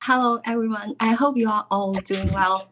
Hello, everyone. I hope you are all doing well.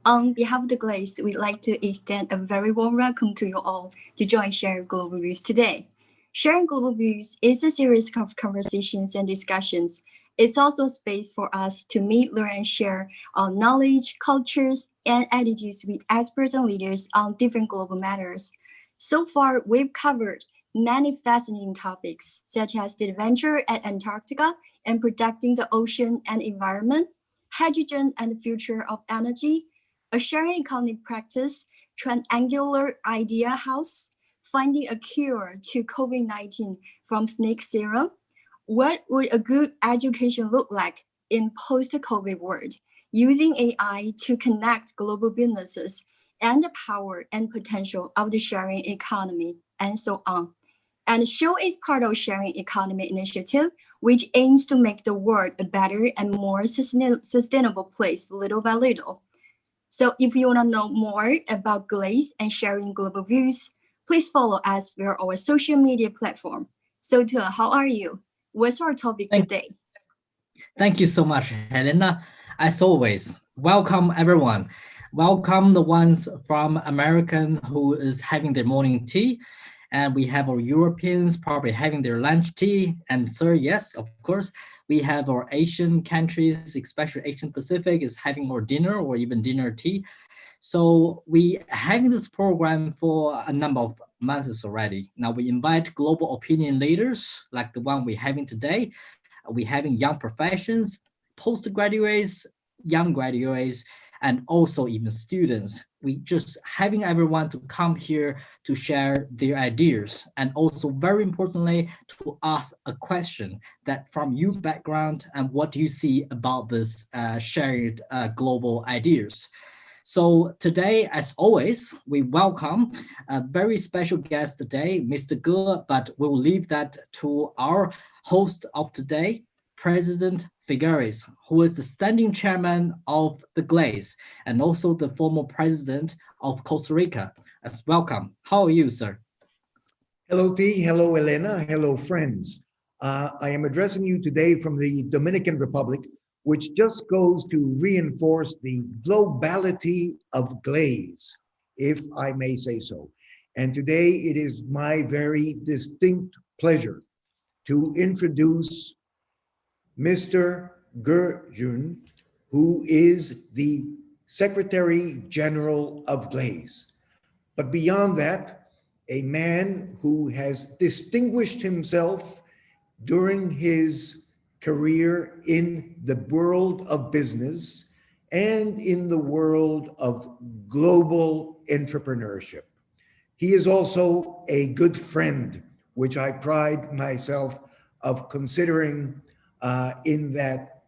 On behalf of the GLASE, we'd like to extend a very warm welcome to you all to join Sharing Global Views today. Sharing Global Views is a series of conversations and discussions. It's also a space for us to meet, learn, and share our knowledge, cultures, and attitudes with experts and leaders on different global matters. So far, we've covered many fascinating topics, such as the adventure at Antarctica and protecting the ocean and environment, hydrogen and the future of energy, a sharing economy practice, triangular idea house, finding a cure to COVID-19 from snake serum. What would a good education look like in post-COVID world? Using AI to connect global businesses and the power and potential of the sharing economy, and so on. And SHOW is part of Sharing Economy Initiative, which aims to make the world a better and more sustainable place little by little. So if you want to know more about GLASE and sharing global views, please follow us via our social media platform. So Te, how are you? What's our topic today? Thank you so much, Helena. As always, welcome everyone. Welcome the ones from American who is having their morning tea. And we have our Europeans probably having their lunch tea. And sir, yes, of course, we have our Asian countries, especially Asian Pacific, is having more dinner or even dinner tea. So we having this program for a number of months already. Now we invite global opinion leaders like the one we're having today. We're having young professions, postgraduates, young graduates, and also even students. We just having everyone to come here to share their ideas, and also very importantly to ask a question that from your background and what do you see about this shared global ideas. So today, as always, we welcome a very special guest today, Mr. Ge, but we'll leave that to our host of today, President Figueres, who is the standing chairman of the GLASE and also the former president of Costa Rica. As welcome. How are you, sir? Hello, T. Hello, Elena. Hello, friends. I am addressing you today from the Dominican Republic, which just goes to reinforce the globality of GLASE, if I may say so. And today it is my very distinct pleasure to introduce Mr. Ge Jun, who is the Secretary General of GLASE. But beyond that, a man who has distinguished himself during his career in the world of business and in the world of global entrepreneurship. He is also a good friend, which I pride myself of considering in that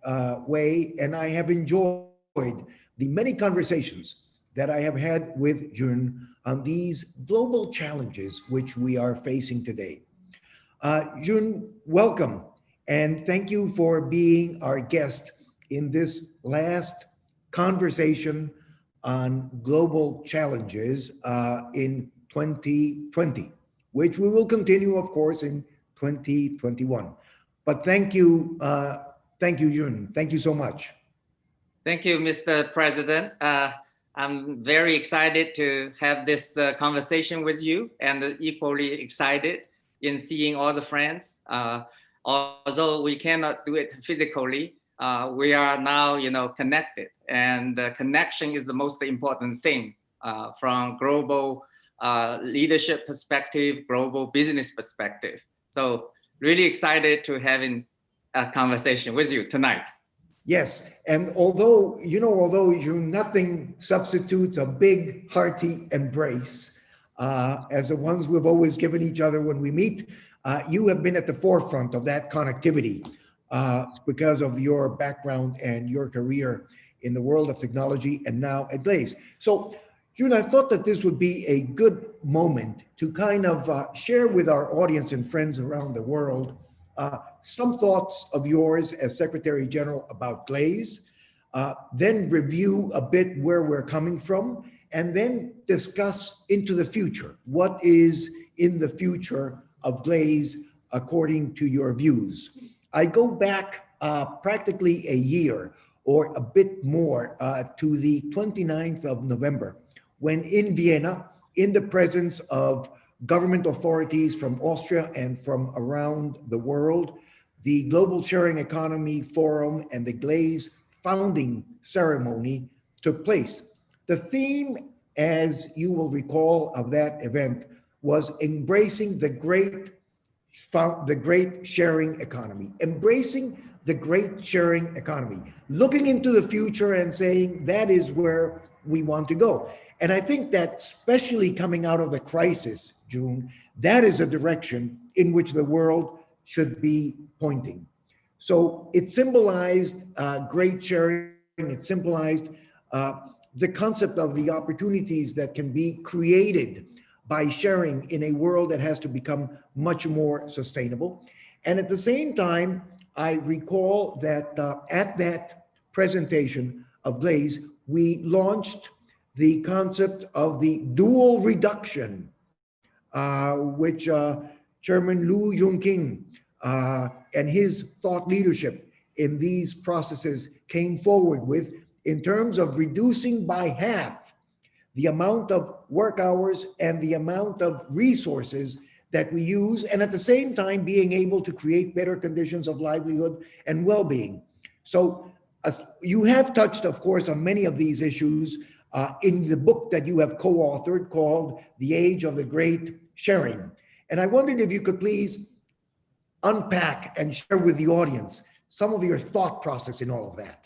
way. And I have enjoyed the many conversations that I have had with Jun on these global challenges which we are facing today. Jun, welcome, and thank you for being our guest in this last conversation on global challenges in 2020, which we will continue, of course, in 2021. But thank you, Jun. Thank you so much. Thank you, Mr. President. I'm very excited to have this conversation with you, and equally excited in seeing all the friends. Although we cannot do it physically, we are now, connected, and connection is the most important thing from global leadership perspective, global business perspective. So really excited to having a conversation with you tonight. Yes, and although nothing substitutes a big hearty embrace as the ones we've always given each other when we meet, you have been at the forefront of that connectivity because of your background and your career in the world of technology and now at GLASE. So, Jun, I thought that this would be a good moment to kind of share with our audience and friends around the world some thoughts of yours as Secretary General about GLASE, then review a bit where we're coming from, and then discuss into the future. What is in the future of GLASE according to your views? I go back practically a year or a bit more to the 29th of November, when in Vienna, in the presence of government authorities from Austria and from around the world, the Global Sharing Economy Forum and the GLASE founding ceremony took place. The theme, as you will recall, of that event was embracing the great sharing economy, embracing the great sharing economy, looking into the future and saying that is where we want to go. And I think that especially coming out of the crisis, June, that is a direction in which the world should be pointing. So it symbolized great sharing, it symbolized the concept of the opportunities that can be created by sharing in a world that has to become much more sustainable. And at the same time, I recall that at that presentation of GLASE, we launched the concept of the dual reduction, which Chairman Lu Junqing and his thought leadership in these processes came forward with, in terms of reducing by half the amount of work hours and the amount of resources that we use, and at the same time being able to create better conditions of livelihood and well-being. So you have touched, of course, on many of these issues in the book that you have co-authored called The Age of the Great Sharing. And I wondered if you could please unpack and share with the audience some of your thought process in all of that.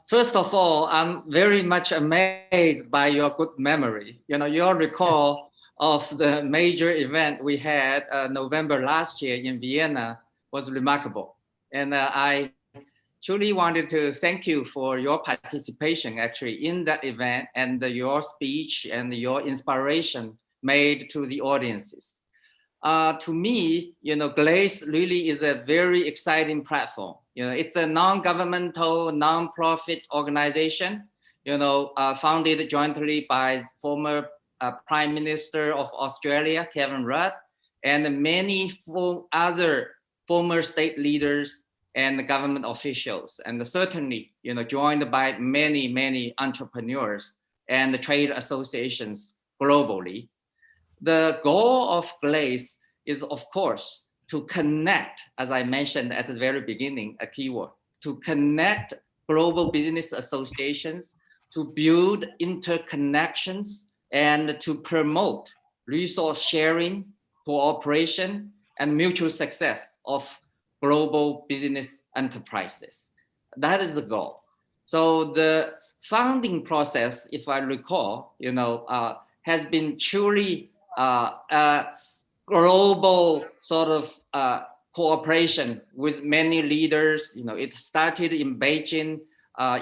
First of all, I'm very much amazed by your good memory. You know, your recall of the major event we had November last year in Vienna was remarkable. And I truly wanted to thank you for your participation actually in that event and your speech and your inspiration made to the audiences. To me, you know, GLASE really is a very exciting platform. You know, it's a non-governmental, non-profit organization, you know, founded jointly by former Prime Minister of Australia, Kevin Rudd, and many other former state leaders and government officials, and certainly, you know, joined by many, many entrepreneurs and trade associations globally. The goal of GLASE is, of course, to connect, as I mentioned at the very beginning, a keyword, to connect global business associations, to build interconnections, and to promote resource sharing, cooperation, and mutual success of global business enterprises. That is the goal. So the founding process, if I recall, you know, has been truly a global sort of cooperation with many leaders. You know, it started in Beijing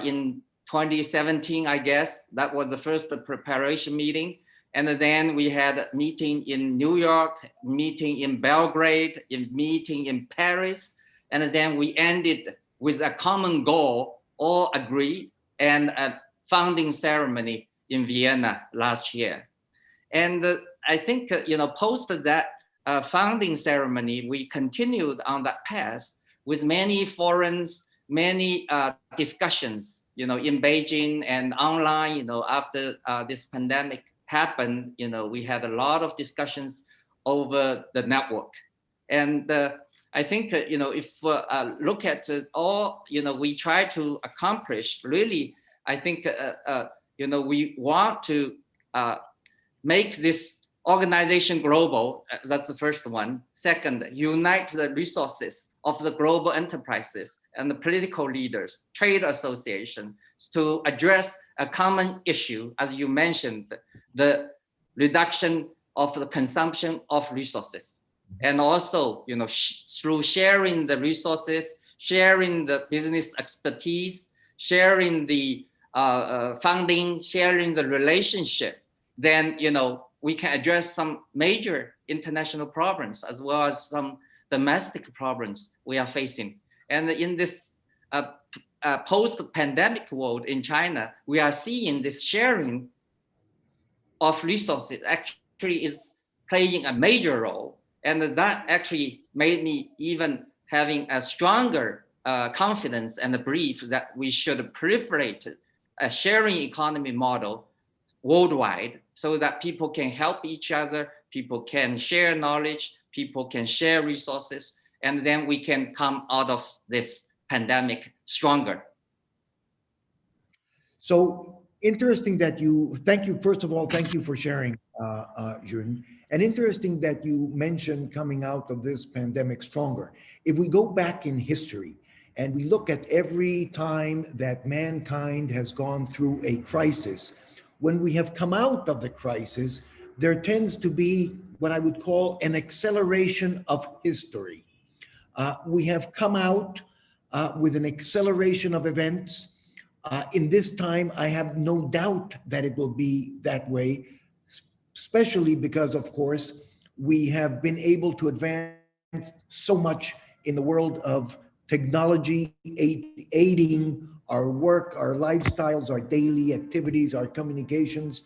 in 2017, I guess. That was the first preparation meeting. And then we had a meeting in New York, meeting in Belgrade, a meeting in Paris. And then we ended with a common goal, all agreed, and a founding ceremony in Vienna last year. And I think, you know, post that founding ceremony, we continued on that path with many forums, many discussions, you know, in Beijing and online. You know, after this pandemic happened, you know, we had a lot of discussions over the network. And I think, you know, if look at all, you know, we try to accomplish, really, I think, you know, we want to make this organization global. That's the first one. Second, unite the resources of the global enterprises and the political leaders, trade associations, to address a common issue, as you mentioned, the reduction of the consumption of resources. And also, you know, through sharing the resources, sharing the business expertise, sharing the funding, sharing the relationship, then, you know, we can address some major international problems as well as some domestic problems we are facing. And in this post-pandemic world in China, we are seeing this sharing of resources actually is playing a major role. And that actually made me even having a stronger confidence and the belief that we should proliferate a sharing economy model worldwide so that people can help each other, people can share knowledge, people can share resources, and then we can come out of this pandemic stronger. So interesting that thank you, first of all, thank you for sharing, Jun. And interesting that you mentioned coming out of this pandemic stronger. If we go back in history and we look at every time that mankind has gone through a crisis, when we have come out of the crisis, there tends to be what I would call an acceleration of history. We have come out with an acceleration of events. In this time, I have no doubt that it will be that way, especially because, of course, we have been able to advance so much in the world of technology, aiding our work, our lifestyles, our daily activities, our communications,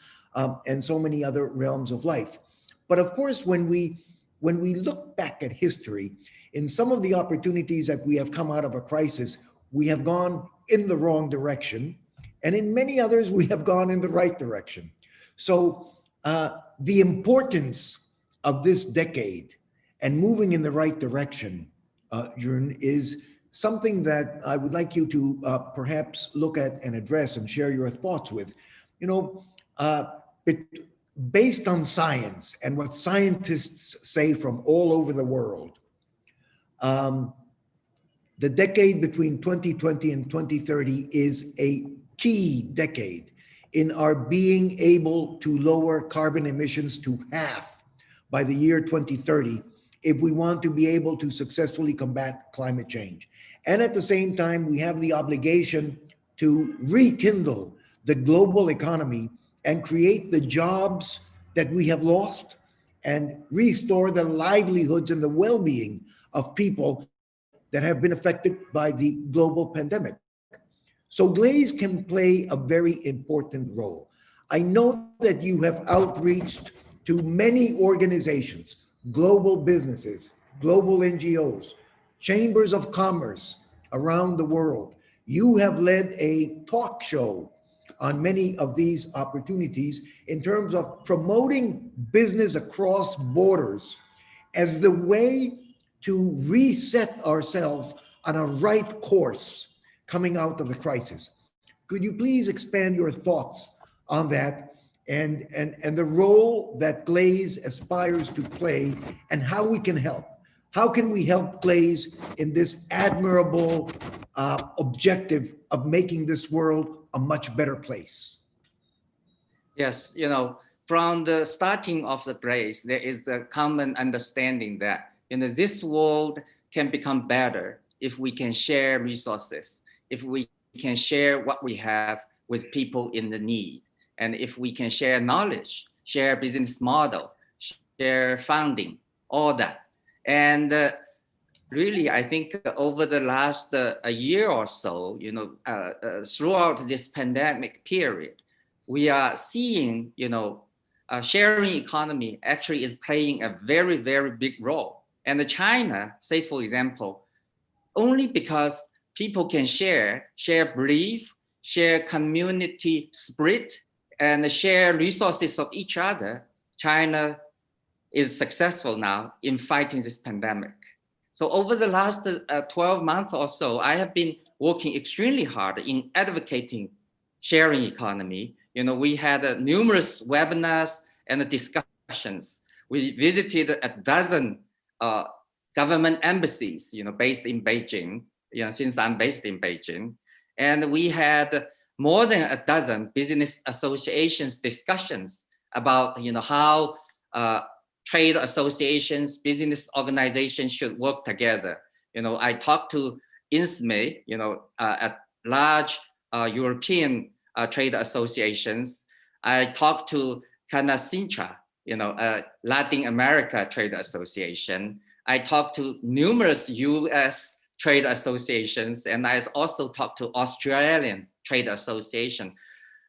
and so many other realms of life. But of course, when we look back at history, in some of the opportunities that we have come out of a crisis, we have gone in the wrong direction. And in many others, we have gone in the right direction. So the importance of this decade and moving in the right direction, Jun, is something that I would like you to perhaps look at and address and share your thoughts with. You know, based on science and what scientists say from all over the world, the decade between 2020 and 2030 is a key decade in our being able to lower carbon emissions to half by the year 2030 if we want to be able to successfully combat climate change. And at the same time, we have the obligation to rekindle the global economy and create the jobs that we have lost and restore the livelihoods and the well-being of people that have been affected by the global pandemic. So GLASE can play a very important role. I know that you have outreached to many organizations, global businesses, global NGOs, chambers of commerce around the world. You have led a talk show on many of these opportunities in terms of promoting business across borders as the way to reset ourselves on a right course coming out of the crisis. Could you please expand your thoughts on that and the role that GLASE aspires to play and how we can help? How can we help GLASE in this admirable objective of making this world a much better place? Yes, you know, from the starting of the GLASE, there is the common understanding that this world can become better if we can share resources, if we can share what we have with people in the need, and if we can share knowledge, share business model, share funding, all that. And really, I think over the last a year or so, throughout this pandemic period, we are seeing, sharing economy actually is playing a very, very big role. And China, say for example, only because people can share belief, share community spirit, and share resources of each other, China is successful now in fighting this pandemic. So over the last 12 months or so, I have been working extremely hard in advocating sharing economy. We had numerous webinars and discussions. We visited a dozen government embassies, based in Beijing, since I'm based in Beijing. And we had more than a dozen business associations discussions about, how trade associations, business organizations should work together. I talked to INSME, at large European trade associations. I talked to Canacintra, Latin America Trade Association. I talked to numerous US trade associations, and I also talked to Australian Trade Association.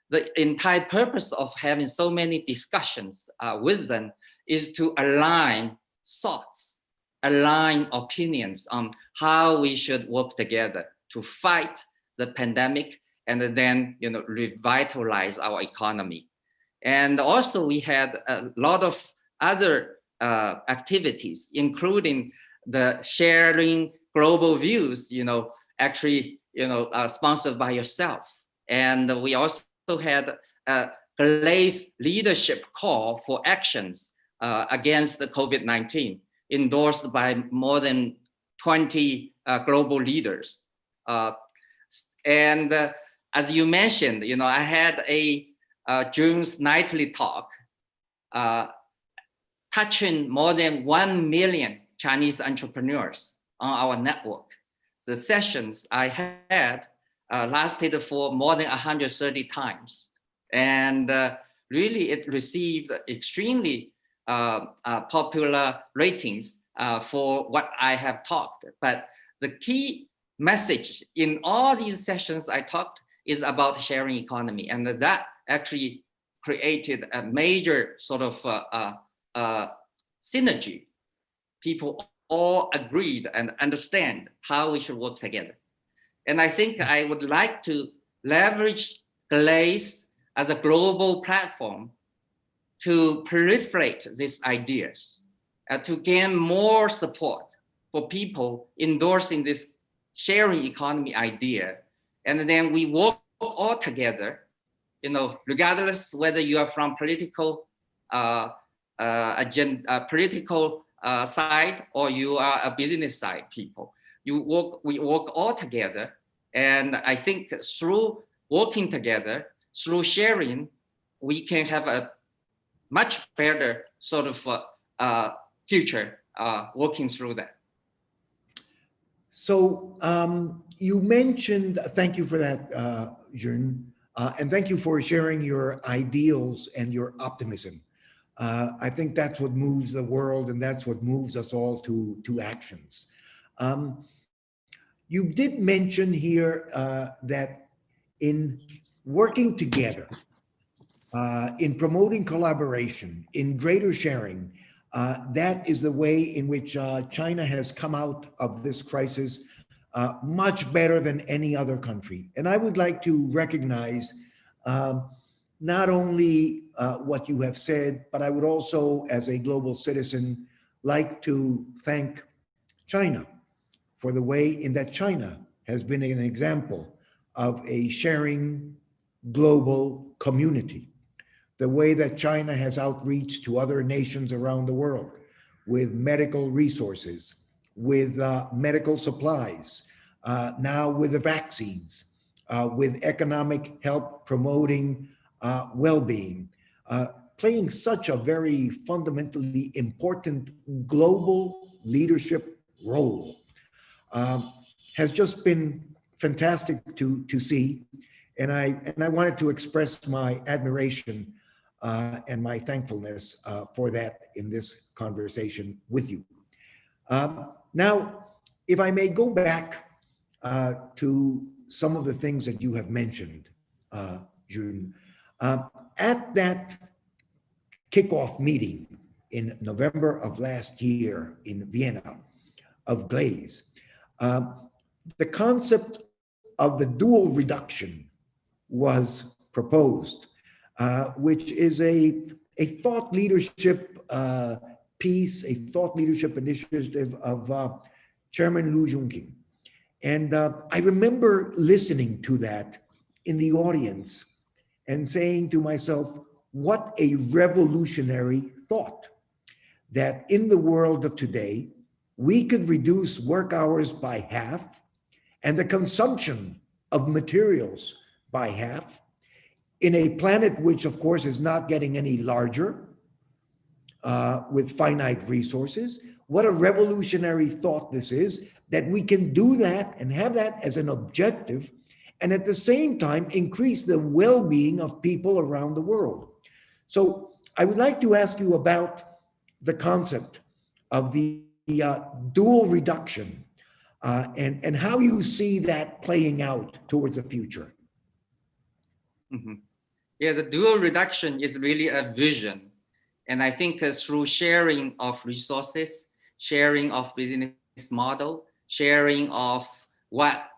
The entire purpose of having so many discussions with them is to align thoughts, align opinions on how we should work together to fight the pandemic and then revitalize our economy. And also we had a lot of other activities, including the sharing global views, actually, sponsored by yourself. And we also had a GLASE leadership call for actions against the COVID-19, endorsed by more than 20 global leaders. And as you mentioned, I had a June's nightly talk touching more than 1 million Chinese entrepreneurs on our network. The sessions I had lasted for more than 130 times. And really it received extremely popular ratings for what I have talked. But the key message in all these sessions I talked is about sharing economy. And that actually created a major sort of synergy. People all agreed and understand how we should work together. And I think I would like to leverage GLASE as a global platform to proliferate these ideas, to gain more support for people endorsing this sharing economy idea. And then we work all together, regardless whether you are from political side or you are a business side people. We work all together. And I think through working together, through sharing, we can have a much better sort of future working through that. So you mentioned, thank you for that, Jun, and thank you for sharing your ideals and your optimism. I think that's what moves the world, and that's what moves us all to actions. You did mention here that in working together, in promoting collaboration, in greater sharing, that is the way in which China has come out of this crisis much better than any other country. And I would like to recognize not only what you have said, but I would also, as a global citizen, like to thank China for the way in that China has been an example of a sharing global community. The way that China has outreach to other nations around the world with medical resources, with medical supplies, now with the vaccines, with economic help promoting well-being, playing such a very fundamentally important global leadership role, has just been fantastic to see. And I wanted to express my admiration and my thankfulness for that in this conversation with you. Now, if I may go back to some of the things that you have mentioned, Jun, at that kickoff meeting in November of last year in Vienna of GLASE, the concept of the dual reduction was proposed, which is a thought leadership piece, a thought leadership initiative of Chairman Lu Junqing. And I remember listening to that in the audience and saying to myself, what a revolutionary thought, that in the world of today, we could reduce work hours by half and the consumption of materials by half in a planet which, of course, is not getting any larger with finite resources. What a revolutionary thought this is, that we can do that and have that as an objective, and at the same time increase the well-being of people around the world. So I would like to ask you about the concept of the dual reduction and how you see that playing out towards the future. Mm-hmm. Yeah, the dual reduction is really a vision. And I think through sharing of resources sharing of business model, sharing of what,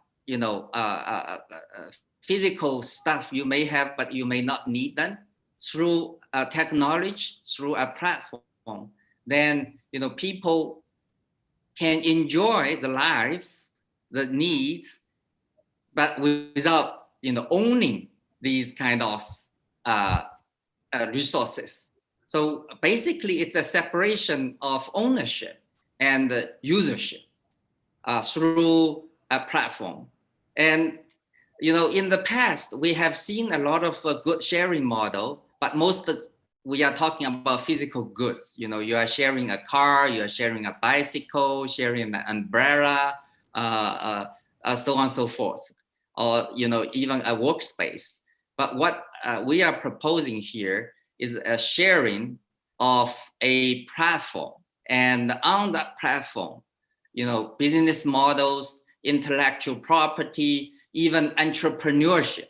physical stuff you may have, but you may not need them through technology, through a platform. Then, people can enjoy the life, the needs, but without, owning these kind of resources. So basically, it's a separation of ownership and usership through a platform. And in the past, we have seen a lot of good sharing model, but we are talking about physical goods. You are sharing a car, you are sharing a bicycle, sharing an umbrella, so on and so forth, or even a workspace. But what we are proposing here is a sharing of a platform, and on that platform, business models, intellectual property, even entrepreneurship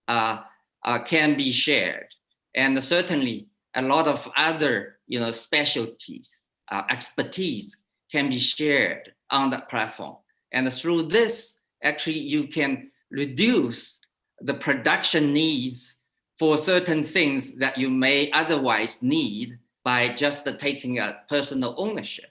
can be shared. And certainly a lot of other, specialties, expertise can be shared on that platform. And through this, actually, you can reduce the production needs for certain things that you may otherwise need by just taking a personal ownership.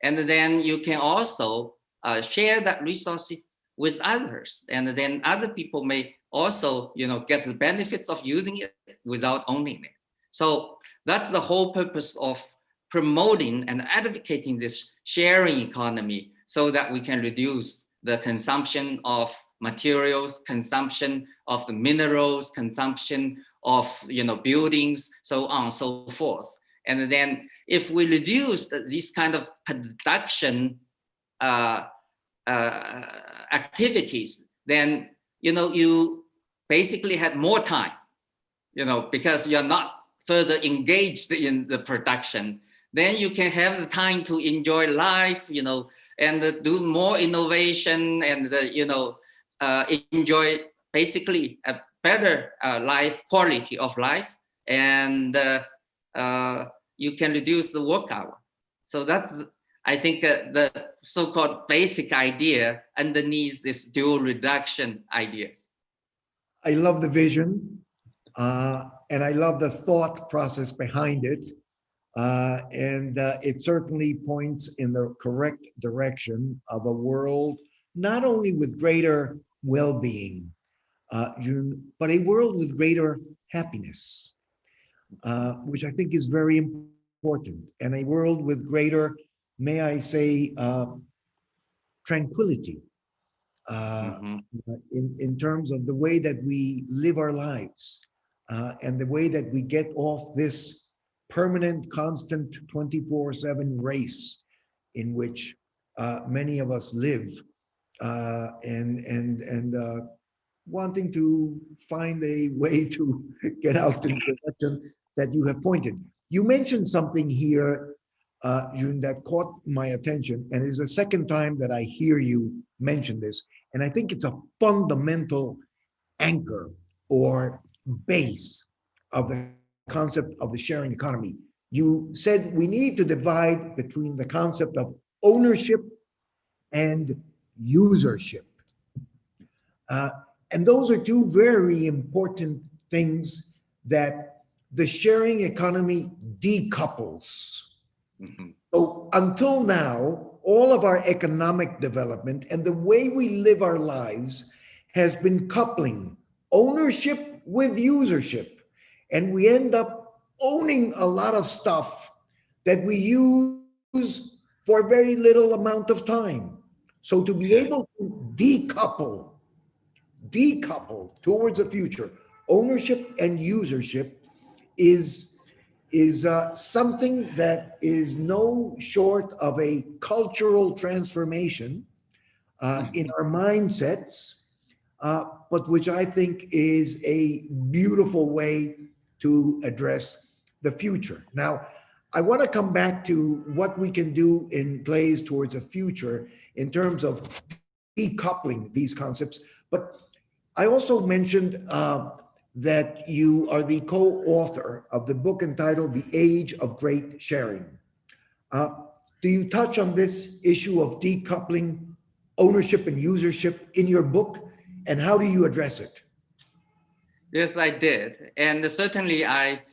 And then you can also share that resource with others. And then other people may also, get the benefits of using it without owning it. So that's the whole purpose of promoting and advocating this sharing economy, so that we can reduce the consumption of materials, consumption of the minerals, consumption of, buildings, so on and so forth. And then if we reduce this kind of production activities, then, you basically had more time, because you're not further engaged in the production. Then you can have the time to enjoy life, and do more innovation, and, enjoy basically a better life, quality of life, and you can reduce the work hour. So that's, I think, the so-called basic idea underneath this dual reduction ideas. I love the vision, and I love the thought process behind it. And it certainly points in the correct direction of a world, not only with greater well-being, but a world with greater happiness, which I think is very important, and a world with greater, may I say, tranquility, in terms of the way that we live our lives, and the way that we get off this permanent, constant 24/7 race in which many of us live, and wanting to find a way to get out in the direction that you have pointed. You mentioned something here, June, that caught my attention, and it is the second time that I hear you mention this, and I think it's a fundamental anchor or base of the concept of the sharing economy. You said we need to divide between the concept of ownership and usership. And those are two very important things that the sharing economy decouples. So until now, all of our economic development and the way we live our lives has been coupling ownership with usership. And we end up owning a lot of stuff that we use for a very little amount of time. So to be able to decouple towards the future, ownership and usership is something that is no short of a cultural transformation in our mindsets, but which I think is a beautiful way to address the future. Now, I want to come back to what we can do in GLASE towards a future in terms of decoupling these concepts, but I also mentioned that you are the co-author of the book entitled The Age of Great Sharing. Do you touch on this issue of decoupling ownership and usership in your book? And how do you address it? Yes, I did. And certainly I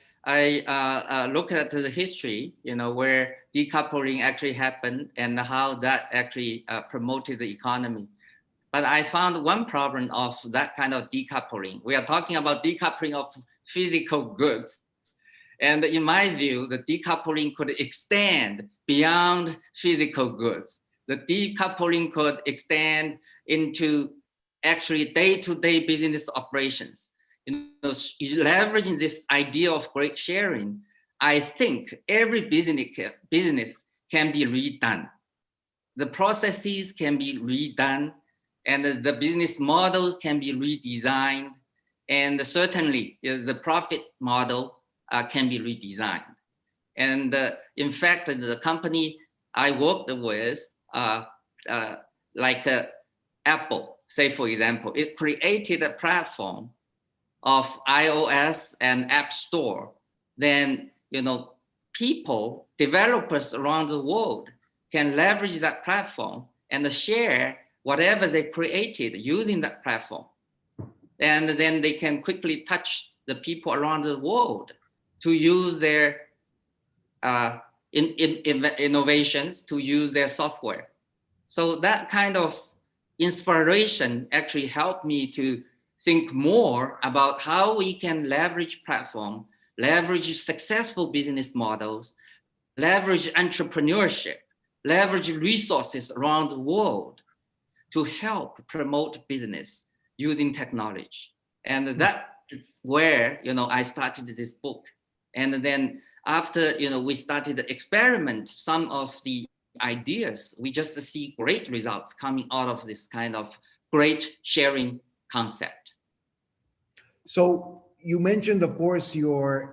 look at the history, where decoupling actually happened and how that actually promoted the economy. But I found one problem of that kind of decoupling. We are talking about decoupling of physical goods. And in my view, the decoupling could extend beyond physical goods. The decoupling could extend into actually day-to-day business operations. Leveraging this idea of great sharing, I think every business can be redone. The processes can be redone, and the business models can be redesigned, and certainly the profit model can be redesigned. And in fact, the company I worked with, like Apple, say for example, it created a platform of iOS and App Store. Then people, developers around the world can leverage that platform and share whatever they created using that platform. And then they can quickly touch the people around the world to use their innovations, to use their software. So that kind of inspiration actually helped me to think more about how we can leverage platform, leverage successful business models, leverage entrepreneurship, leverage resources around the world to help promote business using technology. And that is where, I started this book. And then after, we started to experiment some of the ideas, we just see great results coming out of this kind of great sharing concept. So you mentioned, of course, your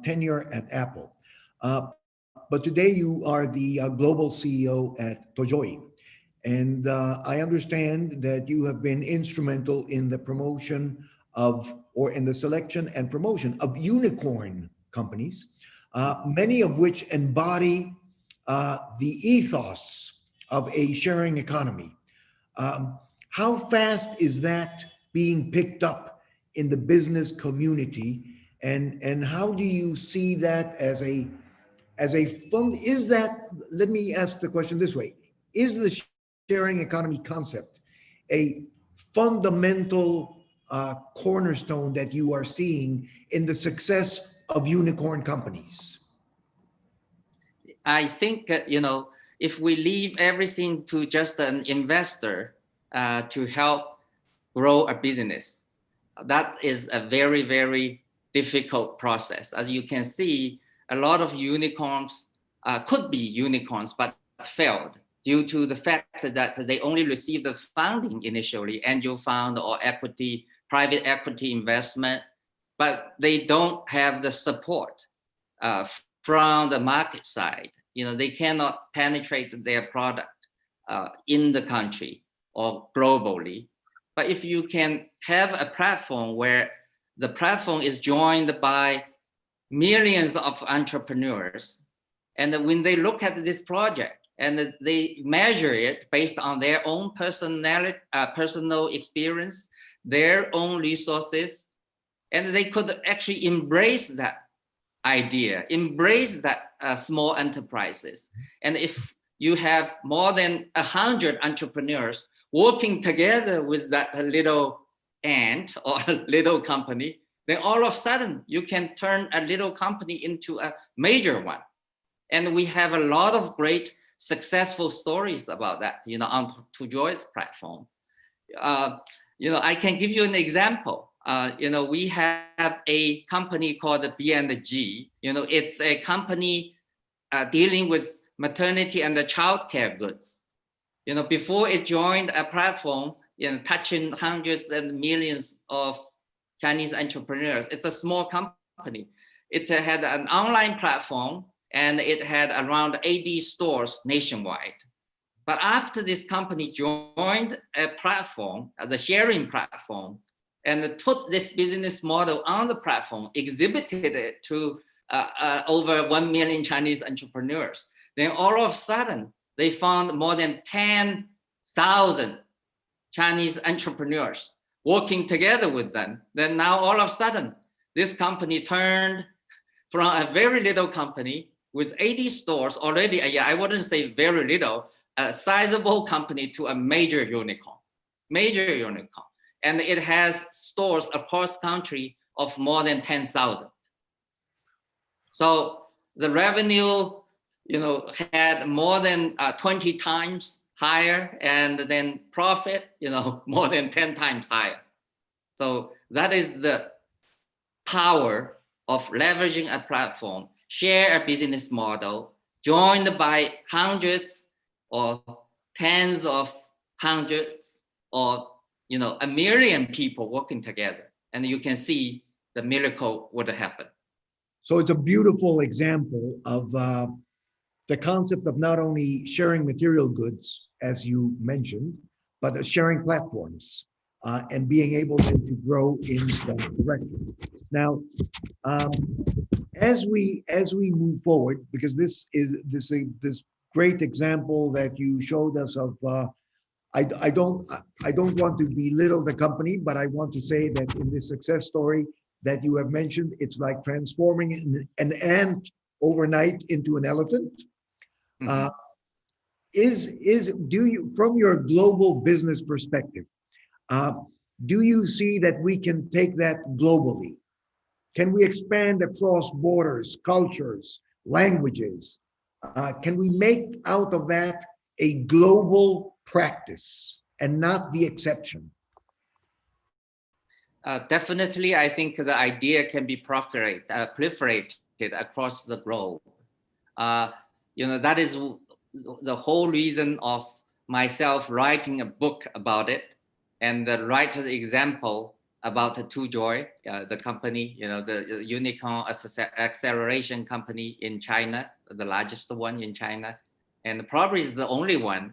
tenure at Apple, but today you are the global CEO at TOJOY. And I understand that you have been instrumental in the promotion of, or in the selection and promotion of unicorn companies, many of which embody the ethos of a sharing economy. How fast is that being picked up in the business community? And how do you see that as a fund? Is that, let me ask the question this way, is the sharing economy concept a fundamental cornerstone that you are seeing in the success of unicorn companies? I think that, if we leave everything to just an investor to help grow a business, that is a very, very difficult process. As you can see, a lot of unicorns could be unicorns, but failed due to the fact that they only received the funding initially, angel fund or equity, private equity investment, but they don't have the support from the market side. They cannot penetrate their product in the country or globally. But if you can have a platform where the platform is joined by millions of entrepreneurs, and when they look at this project and they measure it based on their own personal experience, their own resources, and they could actually embrace that idea, embrace that small enterprises. And if you have more than 100 entrepreneurs working together with that little ant or a little company, then all of a sudden you can turn a little company into a major one. And we have a lot of great successful stories about that, on TOJOY's platform. I can give you an example. We have a company called the B&G. It's a company dealing with maternity and the childcare goods. Before it joined a platform, touching hundreds and millions of Chinese entrepreneurs, it's a small company. It had an online platform and it had around 80 stores nationwide. But after this company joined a platform, the sharing platform, and put this business model on the platform, exhibited it to over 1 million Chinese entrepreneurs, Then all of a sudden, they found more than 10,000 Chinese entrepreneurs working together with them. Then now all of a sudden, this company turned from a very little company with 80 stores already, yeah, I wouldn't say very little, a sizable company to a major unicorn. And it has stores across country of more than 10,000. So the revenue, had more than 20 times higher, and then profit, more than 10 times higher. So that is the power of leveraging a platform, share a business model, joined by hundreds or tens of hundreds or a million people working together. And you can see the miracle would happen. So it's a beautiful example of the concept of not only sharing material goods, as you mentioned, but sharing platforms and being able to grow in that direction. Now, as we move forward, because this great example that you showed us of, I don't want to belittle the company, but I want to say that in this success story that you have mentioned, it's like transforming an ant overnight into an elephant. Mm-hmm. Do you, from your global business perspective, do you see that we can take that globally? Can we expand across borders, cultures, languages? Can we make out of that a global practice and not the exception? Definitely, I think the idea can be proliferated across the globe. That is the whole reason of myself writing a book about it, and write the example about the TOJOY, the company, the unicorn acceleration company in China, the largest one in China, and probably is the only one,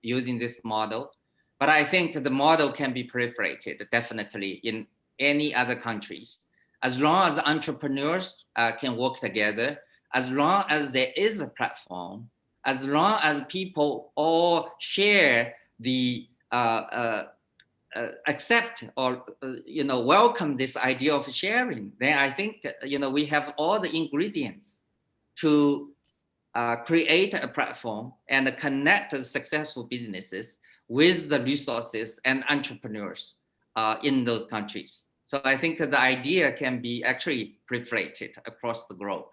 using this model. But I think the model can be proliferated definitely in any other countries, as long as entrepreneurs can work together, as long as there is a platform, as long as people all share the accept or welcome this idea of sharing, then I think we have all the ingredients to create a platform and connect the successful businesses with the resources and entrepreneurs in those countries. So I think the idea can be actually proliferated across the globe.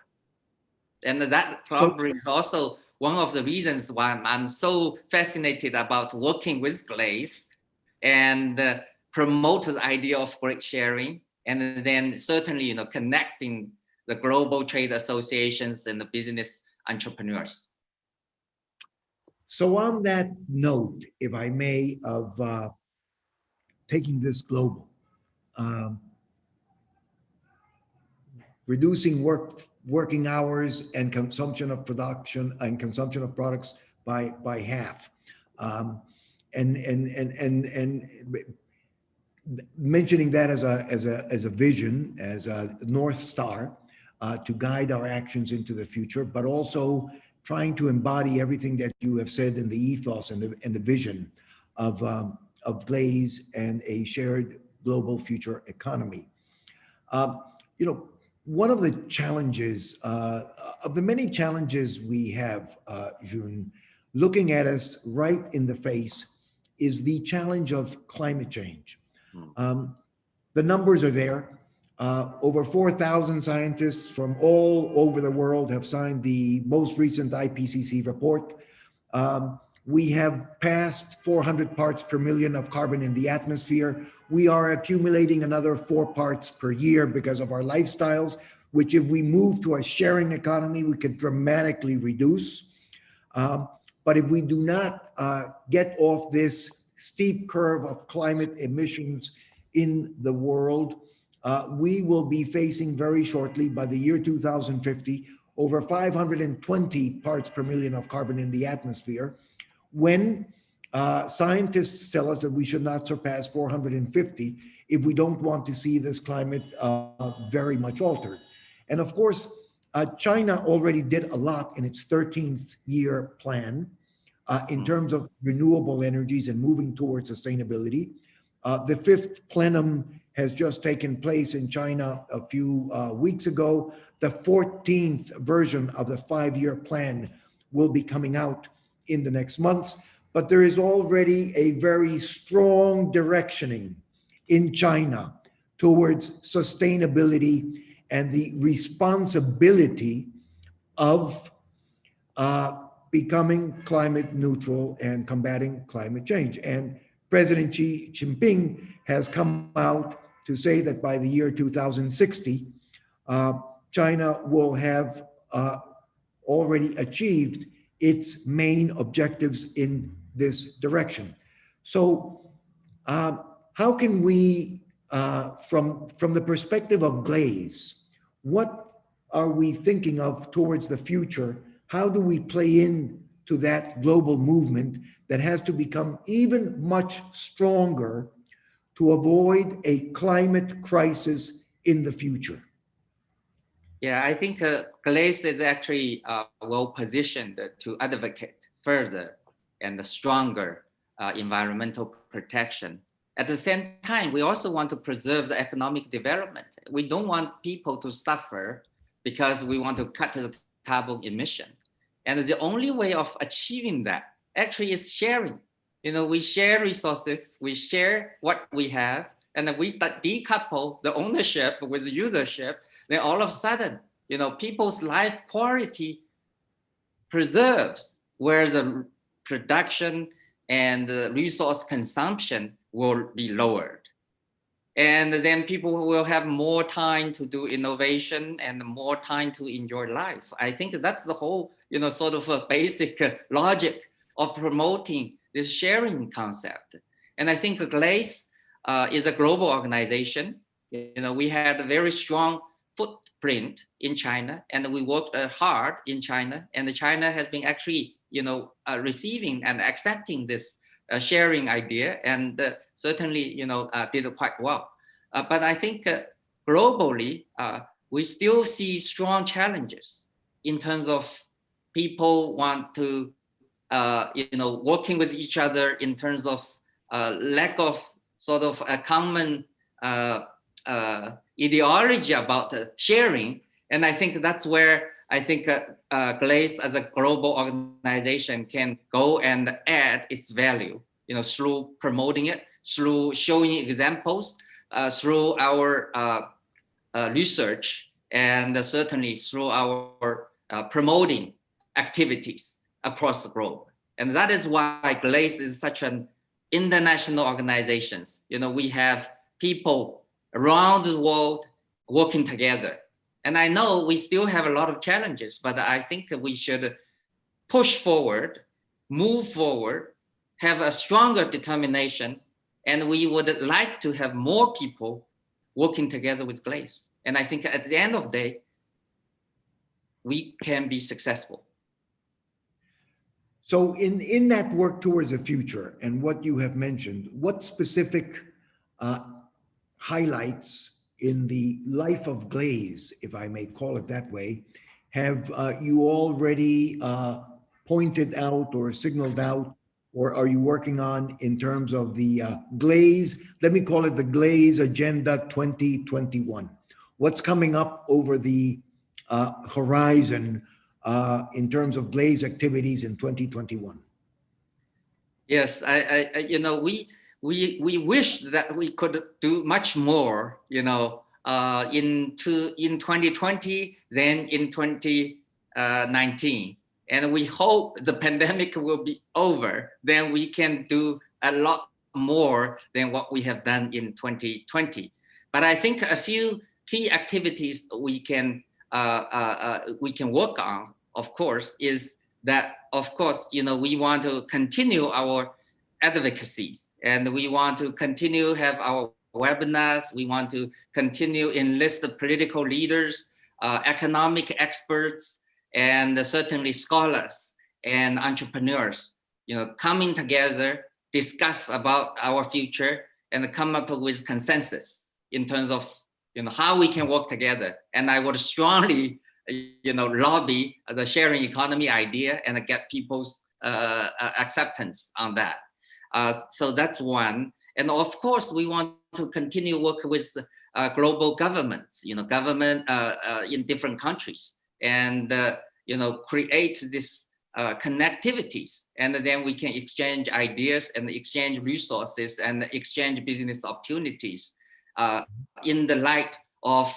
And that probably is also one of the reasons why I'm so fascinated about working with GLASE and promote the idea of great sharing, and then certainly connecting the global trade associations and the business entrepreneurs. So on that note, if I may, of taking this global, reducing working hours and consumption of production and consumption of products by half, and mentioning that as a vision, as a North Star to guide our actions into the future, but also trying to embody everything that you have said in the ethos and the vision of GLASE and a shared global future economy. One of the challenges, of the many challenges we have, Jun, looking at us right in the face, is the challenge of climate change. The numbers are there. Over 4,000 scientists from all over the world have signed the most recent IPCC report. We have passed 400 parts per million of carbon in the atmosphere. We are accumulating another 4 parts per year because of our lifestyles, which if we move to a sharing economy, we could dramatically reduce. But if we do not get off this steep curve of climate emissions in the world, we will be facing very shortly, by the year 2050, over 520 parts per million of carbon in the atmosphere, when scientists tell us that we should not surpass 450 if we don't want to see this climate very much altered. And of course, China already did a lot in its 13th year plan in terms of renewable energies and moving towards sustainability. The fifth plenum has just taken place in China a few weeks ago. The 14th version of the 5-year plan will be coming out in the next months, but there is already a very strong directioning in China towards sustainability and the responsibility of becoming climate neutral and combating climate change. And President Xi Jinping has come out to say that by the year 2060, China will have already achieved its main objectives in this direction. So how can we, from the perspective of GLASE, what are we thinking of towards the future? How do we play in to that global movement that has to become even much stronger to avoid a climate crisis in the future? Yeah, I think GLASE is actually well positioned to advocate further and stronger environmental protection. At the same time, we also want to preserve the economic development. We don't want people to suffer because we want to cut the carbon emission. And the only way of achieving that actually is sharing. You know, we share resources, we share what we have, and then we decouple the ownership with the usership. Then all of a sudden, you know, people's life quality preserves where the production and the resource consumption will be lowered. And then people will have more time to do innovation and more time to enjoy life. I think that's the whole, you know, sort of a basic logic of promoting this sharing concept. And I think GLASE is a global organization. You know, we had a very strong footprint in China, and we worked hard in China. And China has been actually, you know, receiving and accepting this sharing idea, and certainly, you know, did quite well. But I think globally, we still see strong challenges in terms of people want to, you know, working with each other in terms of lack of sort of a common ideology about sharing. And I think that's where I think GLASE as a global organization can go and add its value, you know, through promoting it, through showing examples, through our research, and certainly through our promoting activities across the globe. And that is why GLASE is such an international organization. You know, we have people around the world working together. And I know we still have a lot of challenges, but I think we should push forward, move forward, have a stronger determination, and we would like to have more people working together with GLASE. And I think at the end of the day, we can be successful. So in that work towards the future and what you have mentioned, what specific highlights in the life of GLASE, if I may call it that way, have you already pointed out or signaled out, or are you working on in terms of the GLASE, let me call it the GLASE Agenda 2021? What's coming up over the horizon in terms of GLASE activities in 2021? Yes, I you know, we wish that we could do much more, you know, in 2020 than in 2019. And we hope the pandemic will be over, then we can do a lot more than what we have done in 2020. But I think a few key activities we can work on, of course, is that, of course, you know, we want to continue our advocacies, and we want to continue have our webinars. We want to continue enlist the political leaders, economic experts, and certainly scholars and entrepreneurs, you know, coming together, discuss about our future, and come up with consensus in terms of, you know, how we can work together. And I would strongly, lobby the sharing economy idea and get people's acceptance on that. So that's one. And of course, we want to continue work with global governments, government in different countries, and create this connectivities, and then we can exchange ideas and exchange resources and exchange business opportunities in the light of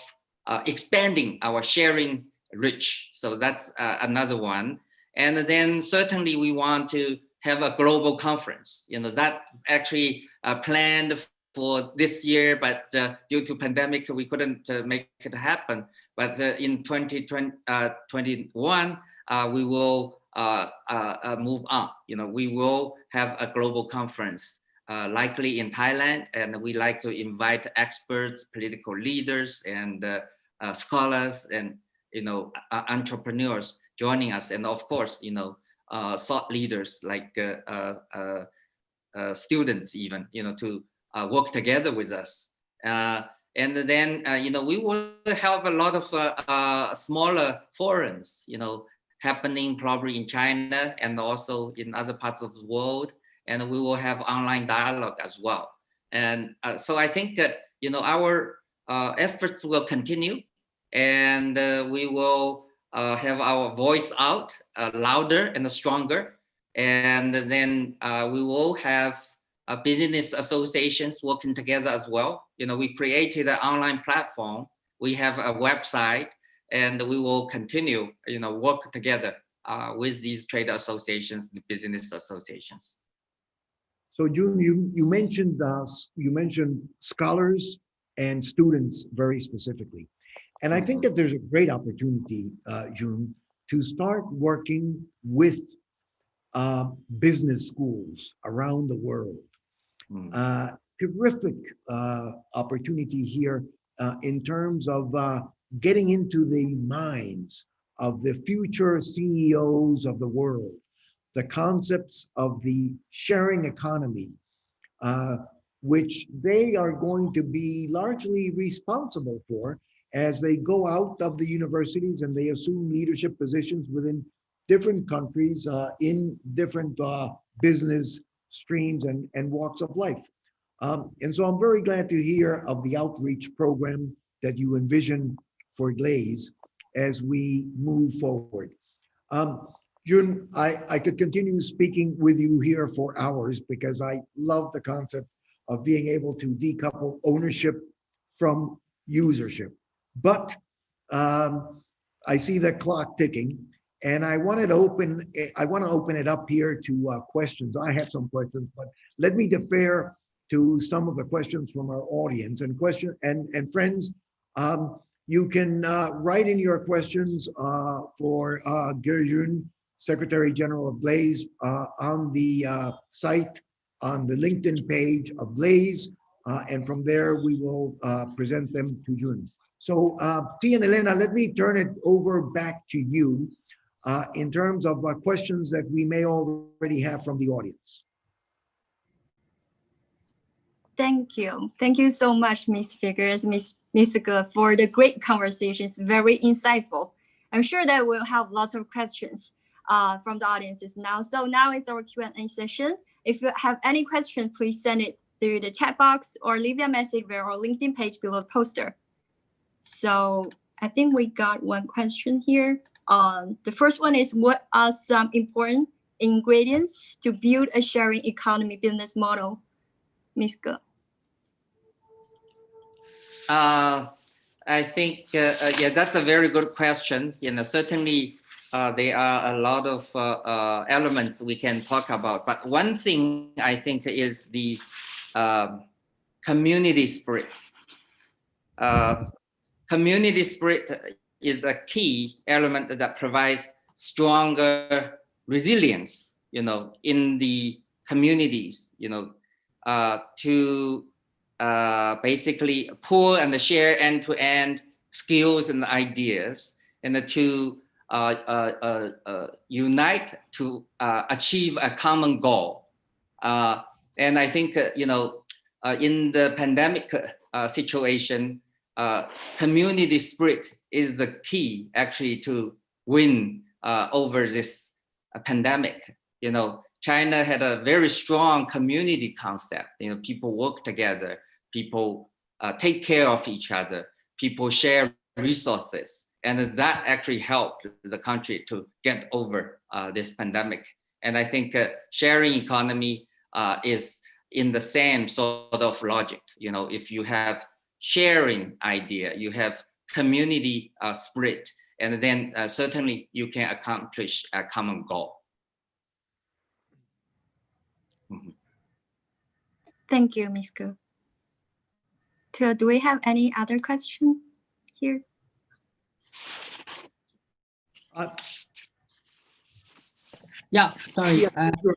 expanding our sharing reach. So that's another one. And then certainly we want to have a global conference. That's actually planned for this year, but due to pandemic, we couldn't make it happen. But in 2021, we will move on. We will have a global conference, likely in Thailand, and we like to invite experts, political leaders, and scholars, and entrepreneurs joining us, and of course, thought leaders like students, even to work together with us. And then we will have a lot of smaller forums, happening probably in China and also in other parts of the world, and we will have online dialogue as well. And so I think that our efforts will continue, and we will have our voice out louder and stronger. And then we will have business associations working together as well. We created an online platform. We have a website, and we will continue, work together with these trade associations, the business associations. So June, you mentioned scholars and students very specifically. And I think that there's a great opportunity, June, to start working with business schools around the world. Terrific opportunity here in terms of getting into the minds of the future CEOs of the world, the concepts of the sharing economy, which they are going to be largely responsible for as they go out of the universities and they assume leadership positions within different countries in different business streams and walks of life. And so I'm very glad to hear of the outreach program that you envision for GLASE as we move forward. June, I could continue speaking with you here for hours because I love the concept of being able to decouple ownership from usership. But I see the clock ticking, and I want to open it up here to questions. I have some questions, but let me defer to some of the questions from our audience and friends. You can write in your questions for Gerjun, Secretary General of GLASE, on the site, on the LinkedIn page of GLASE, and from there we will present them to June. So T and Elena, let me turn it over back to you in terms of questions that we may already have from the audience. Thank you. Thank you so much, Ms. Figueres, Ms. Ge, for the great conversations, very insightful. I'm sure that we'll have lots of questions from the audiences now. So now is our Q&A session. If you have any questions, please send it through the chat box or leave a message via our LinkedIn page below the poster. So I think we got one question here. The first one is, what are some important ingredients to build a sharing economy business model? Ms. Ge. I think, yeah, that's a very good question. Certainly there are a lot of elements we can talk about. But one thing I think is the community spirit. Community spirit is a key element that provides stronger resilience, in the communities, to basically pool and share end-to-end skills and ideas, and to unite to achieve a common goal. And I think, in the pandemic situation, community spirit is the key actually to win over this pandemic. China had a very strong community concept. People work together, people take care of each other, people share resources, and that actually helped the country to get over this pandemic. And I think sharing economy is in the same sort of logic. If you have sharing idea, you have community spirit, and then certainly you can accomplish a common goal. Thank you, Ms. Gu. So do we have any other question here? Yeah, sorry. Yeah, sure.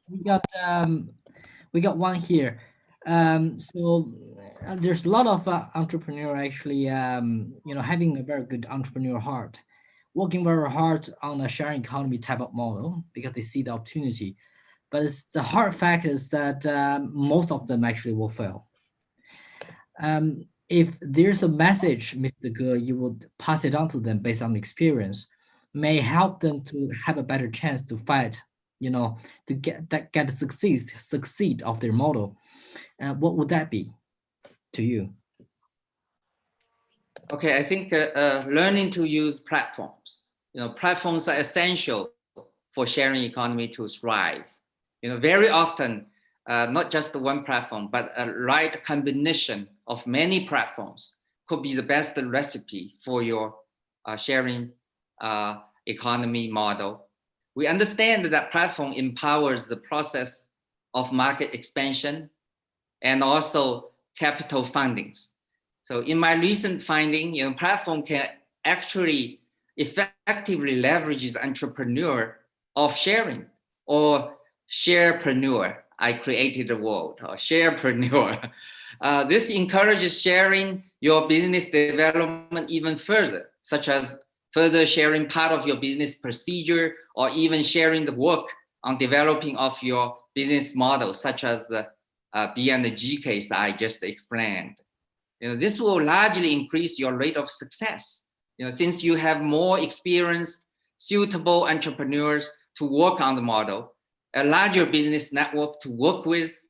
We got one here. There's a lot of entrepreneur actually, having a very good entrepreneurial heart, working very hard on a sharing economy type of model because they see the opportunity. But the hard fact is that most of them actually will fail. If there's a message, Mr. Ge, you would pass it on to them based on experience, may help them to have a better chance to fight, to get succeed of their model. What would that be to you? Okay, I think learning to use platforms. Platforms are essential for sharing economy to thrive. Very often, not just one platform, but a right combination of many platforms could be the best recipe for your sharing economy model. We understand that platform empowers the process of market expansion and also capital fundings. So in my recent finding, platform can actually effectively leverage the entrepreneur of sharing or sharepreneur. I created the word, or sharepreneur. This encourages sharing your business development even further, such as further sharing part of your business procedure, or even sharing the work on developing of your business model, such as the B and the G case I just explained. This will largely increase your rate of success. Since you have more experienced, suitable entrepreneurs to work on the model, a larger business network to work with,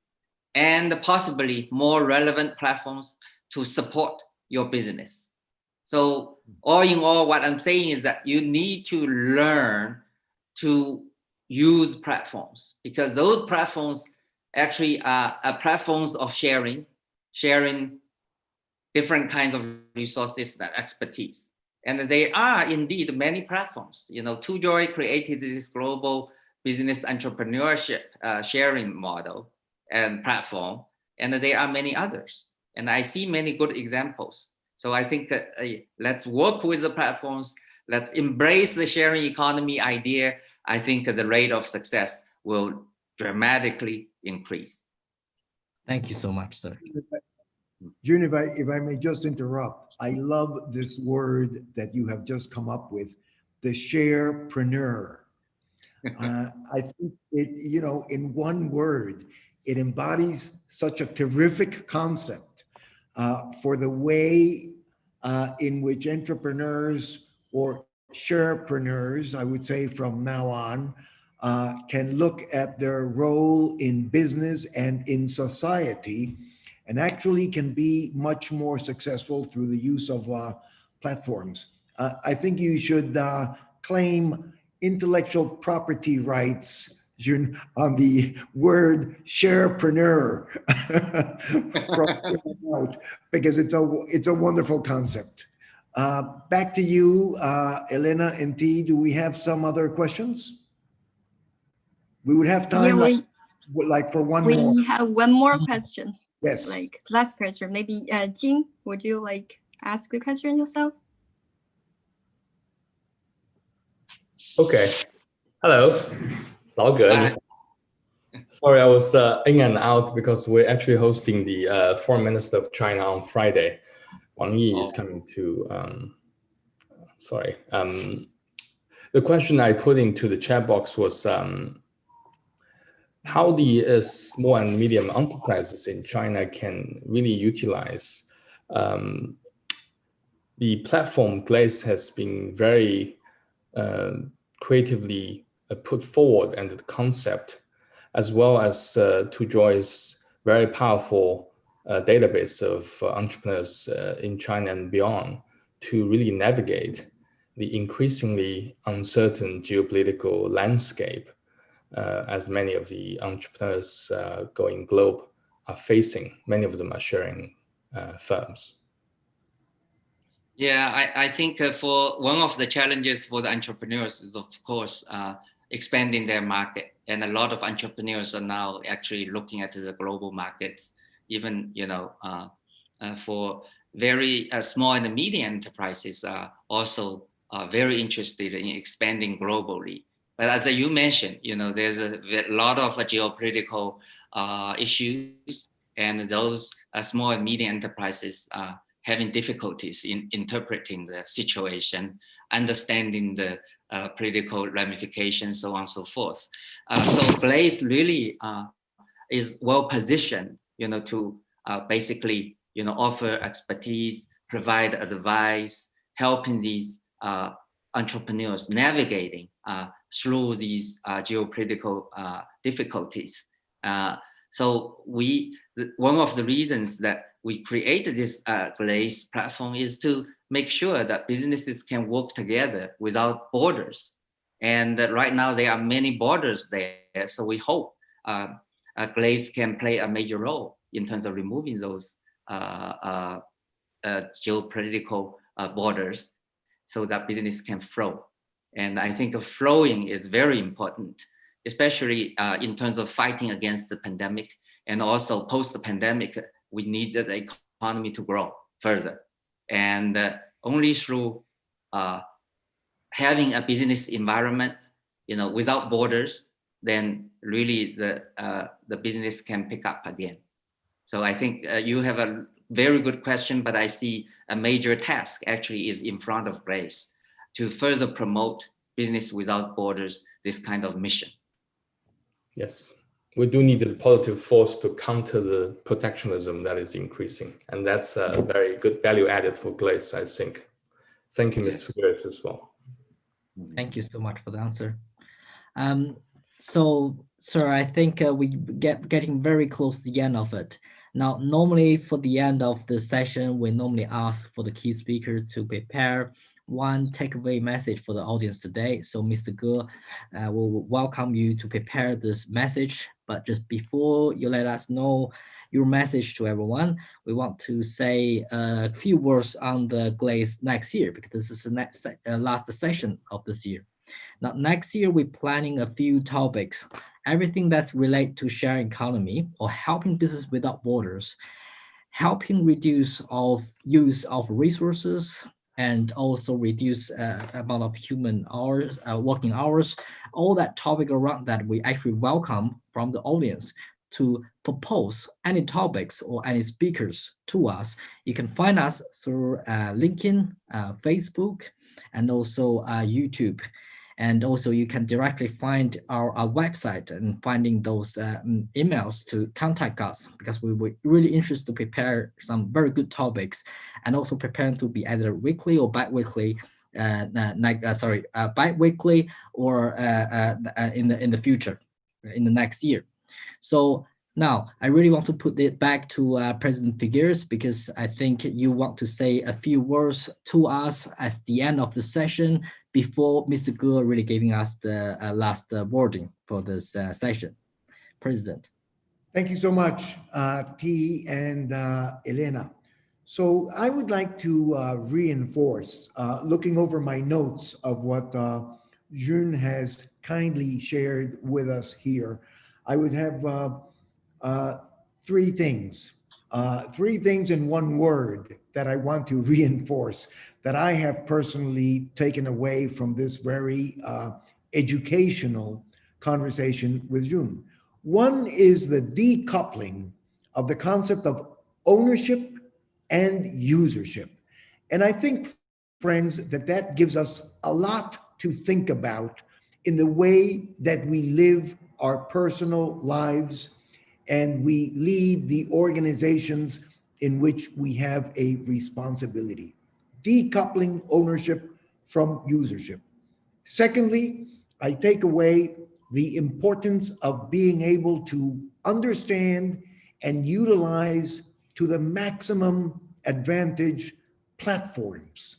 and possibly more relevant platforms to support your business. So all in all, what I'm saying is that you need to learn to use platforms, because those platforms actually are platforms of sharing different kinds of resources and expertise. And there are indeed many platforms. TOJOY created this global business entrepreneurship sharing model and platform, and there are many others. And I see many good examples. So I think let's work with the platforms, let's embrace the sharing economy idea. I think the rate of success will dramatically increase. Thank you so much, sir. June, if I may just interrupt, I love this word that you have just come up with, the sharepreneur. I think it, in one word, it embodies such a terrific concept for the way in which entrepreneurs or sharepreneurs, I would say from now on, can look at their role in business and in society, and actually can be much more successful through the use of platforms. I think you should claim intellectual property rights, June, on the word sharepreneur from out, because it's a wonderful concept. Back to you, Elena and T. Do we have some other questions? We would have time like for one more. We have one more question. Yes. Like last question. Maybe Jing, would you like ask the question yourself? Okay. Hello. All good. Sorry, I was in and out because we're actually hosting the Foreign Minister of China on Friday. Wang Yi is coming to. Sorry. The question I put into the chat box was how the small and medium enterprises in China can really utilize the platform GLASE has been very creatively put forward, and the concept, as well as TOJOY's very powerful database of entrepreneurs in China and beyond, to really navigate the increasingly uncertain geopolitical landscape as many of the entrepreneurs going globe are facing. Many of them are sharing firms. Yeah, I think for one of the challenges for the entrepreneurs is, of course, expanding their market. And a lot of entrepreneurs are now actually looking at the global markets, even, for very small and medium enterprises are also very interested in expanding globally. But as you mentioned, there's a lot of geopolitical issues, and those small and medium enterprises having difficulties in interpreting the situation, understanding the political ramifications, so on and so forth. So GLASE really is well positioned, to basically, offer expertise, provide advice, helping these entrepreneurs navigating through these geopolitical difficulties. So one of the reasons that we created this GLASE platform is to make sure that businesses can work together without borders. And right now there are many borders there. So we hope GLASE can play a major role in terms of removing those geopolitical borders so that business can flow. And I think flowing is very important, especially in terms of fighting against the pandemic, and also post the pandemic, we need the economy to grow further. And only through having a business environment, without borders, then really the business can pick up again. So I think you have a very good question, but I see a major task actually is in front of GLASE to further promote business without borders, this kind of mission. Yes, we do need a positive force to counter the protectionism that is increasing. And that's a very good value added for GLASE, I think. Thank you, Mr. Figueres, as well. Thank you so much for the answer. So, sir, I think we getting very close to the end of it. Now, normally for the end of the session, we normally ask for the key speaker to prepare one takeaway message for the audience today. So Mr. Ge will welcome you to prepare this message. But just before you let us know your message to everyone, we want to say a few words on the GLASE next year, because this is the last session of this year. Now, next year, we're planning a few topics, everything that's related to sharing economy or helping business without borders, helping reduce use of resources, and also reduce amount of human hours, working hours, all that topic around that we actually welcome from the audience to propose any topics or any speakers to us. You can find us through LinkedIn, Facebook, and also YouTube. And also you can directly find our website and finding those emails to contact us, because we were really interested to prepare some very good topics, and also preparing to be either weekly or bi-weekly, bi-weekly or in the future, in the next year. So now I really want to put it back to President Figueres, because I think you want to say a few words to us at the end of the session before Mr. Ge really giving us the last wording for this session. President. Thank you so much, T and Elena. So I would like to reinforce, looking over my notes of what Jun has kindly shared with us here, I would have three things in one word that I want to reinforce, that I have personally taken away from this very educational conversation with Jun. One is the decoupling of the concept of ownership and usership. And I think, friends, that gives us a lot to think about in the way that we live our personal lives and we lead the organizations in which we have a responsibility. decoupling ownership from usership. Secondly, I take away the importance of being able to understand and utilize to the maximum advantage platforms.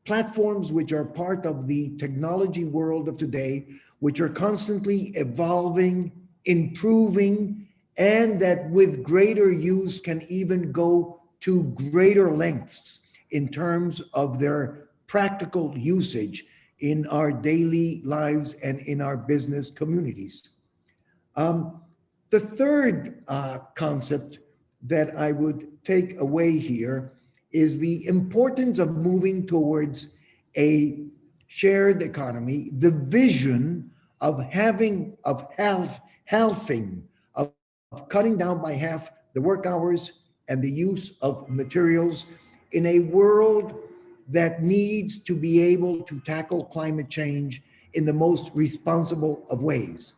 Platforms which are part of the technology world of today, which are constantly evolving, improving, and that with greater use can even go to greater lengths in terms of their practical usage in our daily lives and in our business communities. The third concept that I would take away here is the importance of moving towards a shared economy, the vision of having, of halving, of cutting down by half the work hours and the use of materials in a world that needs to be able to tackle climate change in the most responsible of ways.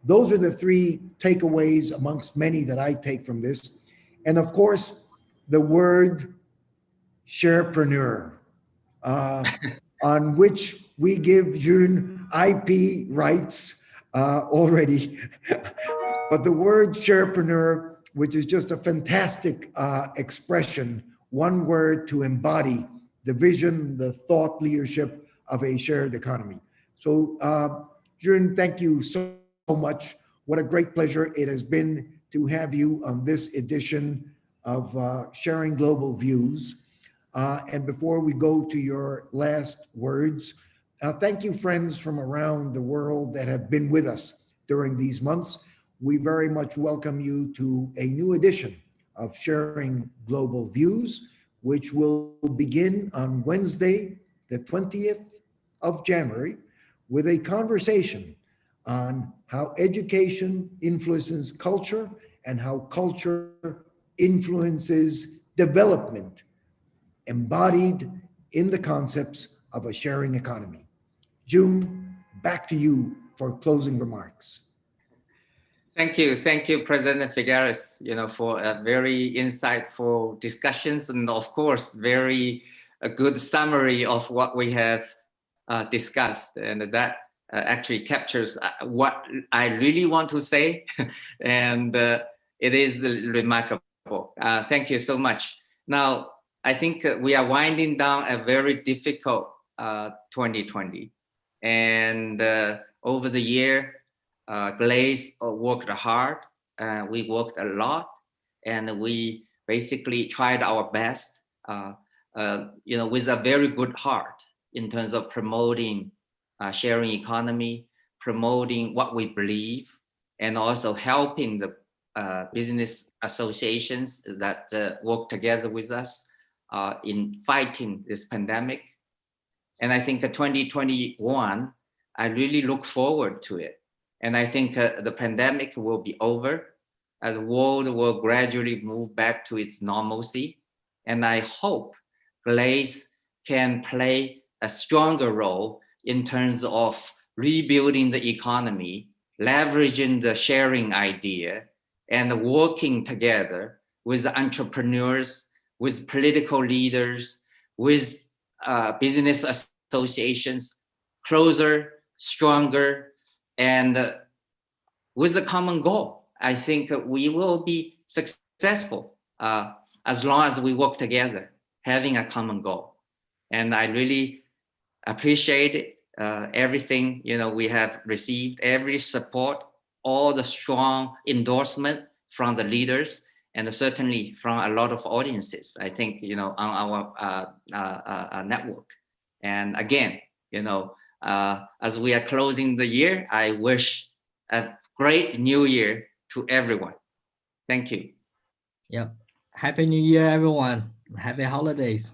Those are the three takeaways amongst many that I take from this. And of course, the word sharepreneur, on which we give June IP rights already. But the word sharepreneur, which is just a fantastic expression, one word to embody the vision, the thought leadership of a shared economy. So June, thank you so much. What a great pleasure it has been to have you on this edition of Sharing Global Views. And before we go to your last words, thank you, friends from around the world that have been with us during these months. We very much welcome you to a new edition of Sharing Global Views, which will begin on Wednesday, the 20th of January, with a conversation on how education influences culture and how culture influences development, embodied in the concepts of a sharing economy. June, back to you for closing remarks. Thank you, President Figueres, for a very insightful discussions and of course, very a good summary of what we have discussed, and that actually captures what I really want to say, and it is remarkable. Thank you so much. Now, I think we are winding down a very difficult 2020, and over the year, GLASE worked hard. We worked a lot, and we basically tried our best, with a very good heart in terms of promoting sharing economy, promoting what we believe, and also helping the business associations that work together with us in fighting this pandemic. And I think 2021, I really look forward to it. And I think the pandemic will be over. The world will gradually move back to its normalcy. And I hope GLASE can play a stronger role in terms of rebuilding the economy, leveraging the sharing idea, and working together with the entrepreneurs, with political leaders, with business associations, closer, stronger, and with a common goal. I think we will be successful as long as we work together, having a common goal. And I really appreciate everything we have received, every support, all the strong endorsement from the leaders, and certainly from a lot of audiences, I think, on our network. And again, as we are closing the year, I wish a great new year to everyone. Thank you. Yep. Happy New Year, everyone. Happy holidays.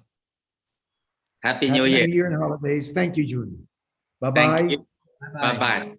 Happy New Year. Happy New Year and holidays. Thank you, June. Bye-bye. Bye-bye.